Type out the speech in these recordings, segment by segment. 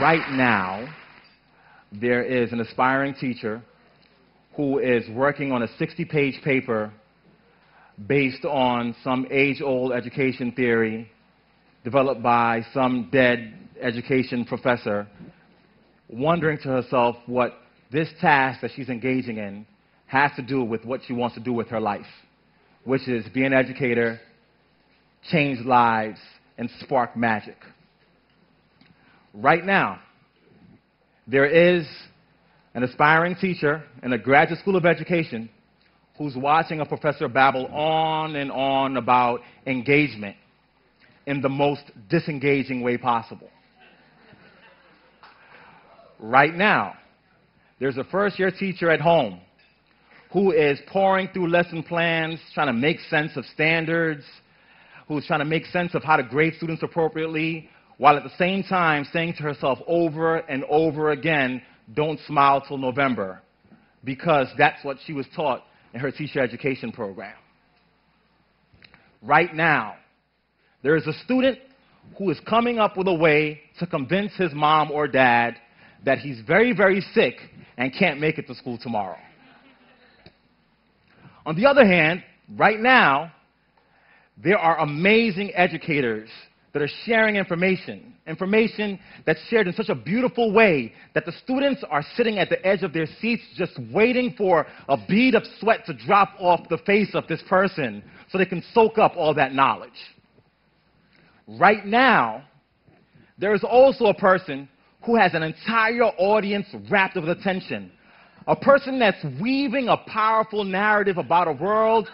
right now, there is an aspiring teacher who is working on a 60-page paper based on some age-old education theory developed by some dead education professor, wondering to herself what this task that she's engaging in has to do with what she wants to do with her life, which is be an educator, change lives, and spark magic. Right now, there is an aspiring teacher in a graduate school of education who's watching a professor babble on and on about engagement in the most disengaging way possible. Right now, there's a first-year teacher at home who is pouring through lesson plans, trying to make sense of standards, who's trying to make sense of how to grade students appropriately, while at the same time saying to herself over and over again, don't smile till November, because that's what she was taught in her teacher education program. Right now, there is a student who is coming up with a way to convince his mom or dad that he's very, very sick and can't make it to school tomorrow. On the other hand, right now, there are amazing educators that are sharing information that's shared in such a beautiful way that the students are sitting at the edge of their seats just waiting for a bead of sweat to drop off the face of this person so they can soak up all that knowledge. Right now, there is also a person who has an entire audience wrapped with attention, a person that's weaving a powerful narrative about a world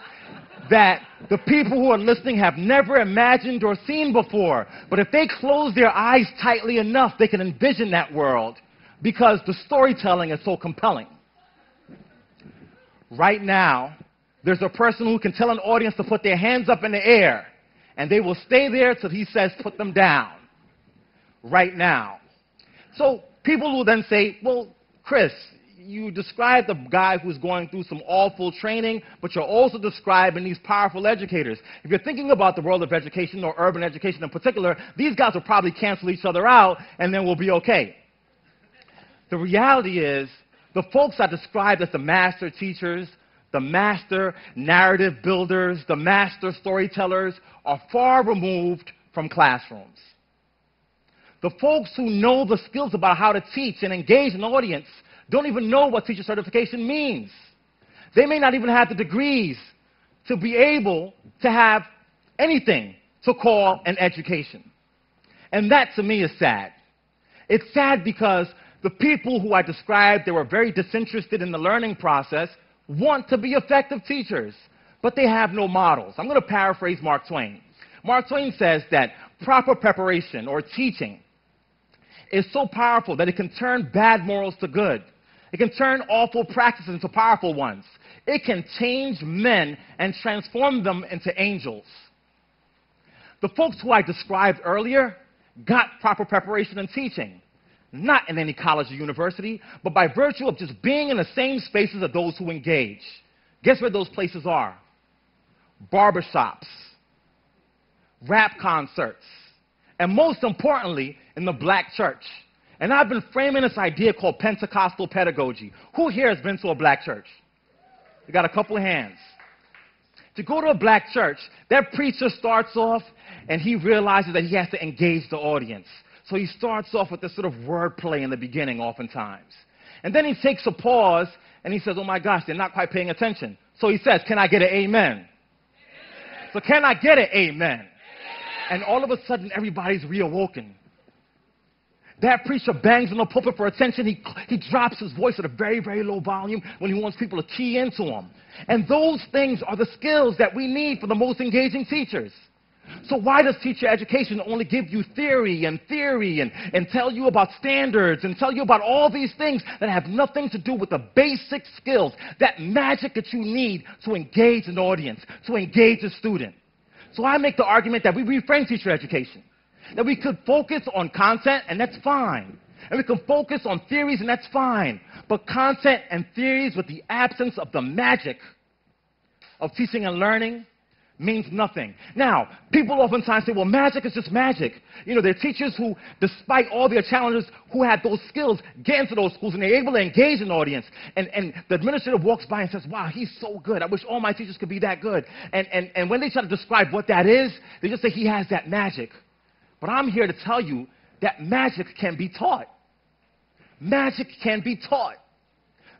that the people who are listening have never imagined or seen before. But if they close their eyes tightly enough, they can envision that world because the storytelling is so compelling. Right now, there's a person who can tell an audience to put their hands up in the air, and they will stay there till he says put them down. Right now. So people will then say, well, Chris, you described a guy who's going through some awful training, but you're also describing these powerful educators. If you're thinking about the world of education, or urban education in particular, these guys will probably cancel each other out, and then we'll be okay. The reality is, the folks I described as the master teachers, the master narrative builders, the master storytellers, are far removed from classrooms. The folks who know the skills about how to teach and engage an audience don't even know what teacher certification means. They may not even have the degrees to be able to have anything to call an education. And that, to me, is sad. It's sad because the people who I described that were very disinterested in the learning process want to be effective teachers, but they have no models. I'm going to paraphrase Mark Twain. Mark Twain says that proper preparation, or teaching, is so powerful that it can turn bad morals to good. It can turn awful practices into powerful ones. It can change men and transform them into angels. The folks who I described earlier got proper preparation in teaching, not in any college or university, but by virtue of just being in the same spaces of those who engage. Guess where those places are? Barbershops, rap concerts, and most importantly, in the black church. And I've been framing this idea called Pentecostal pedagogy. Who here has been to a black church? We got a couple of hands. To go to a black church, that preacher starts off and he realizes that he has to engage the audience. So he starts off with this sort of wordplay in the beginning oftentimes. And then he takes a pause and he says, oh my gosh, they're not quite paying attention. So he says, can I get an amen? Amen. So can I get an amen? Amen. And all of a sudden, everybody's reawoken. That preacher bangs on the pulpit for attention. He drops his voice at a very, very low volume when he wants people to key into him. And those things are the skills that we need for the most engaging teachers. So why does teacher education only give you theory and tell you about standards and tell you about all these things that have nothing to do with the basic skills, that magic that you need to engage an audience, to engage a student? So I make the argument that we reframe teacher education, that we could focus on content, and that's fine. And we can focus on theories, and that's fine. But content and theories with the absence of the magic of teaching and learning means nothing. Now, people oftentimes say, well, magic is just magic. You know, there are teachers who, despite all their challenges, who had those skills, get into those schools, and they're able to engage an audience. And the administrator walks by and says, wow, he's so good. I wish all my teachers could be that good. And when they try to describe what that is, they just say he has that magic. But I'm here to tell you that magic can be taught. Magic can be taught.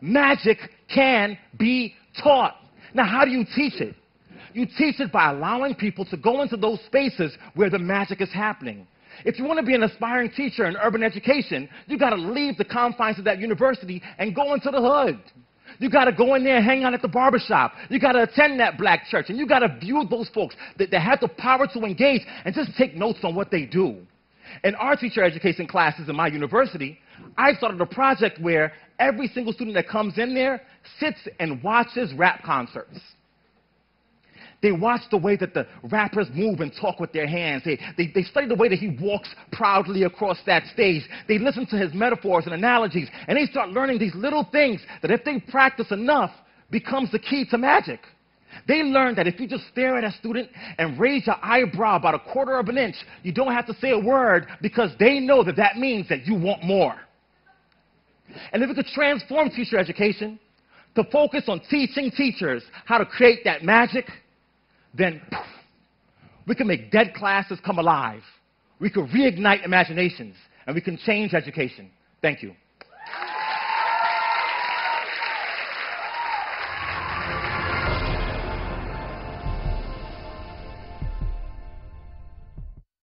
Magic can be taught. Now, how do you teach it? You teach it by allowing people to go into those spaces where the magic is happening. If you want to be an aspiring teacher in urban education, you got to leave the confines of that university and go into the hood. You got to go in there and hang out at the barbershop. You got to attend that black church, and you got to view those folks that have the power to engage and just take notes on what they do. In our teacher education classes in my university, I started a project where every single student that comes in there sits and watches rap concerts. They watch the way that the rappers move and talk with their hands. They study the way that he walks proudly across that stage. They listen to his metaphors and analogies, and they start learning these little things that if they practice enough, becomes the key to magic. They learn that if you just stare at a student and raise your eyebrow about 1/4 of an inch, you don't have to say a word because they know that that means that you want more. And if we could transform teacher education to focus on teaching teachers how to create that magic, then we can make dead classes come alive. We can reignite imaginations, and we can change education. Thank you.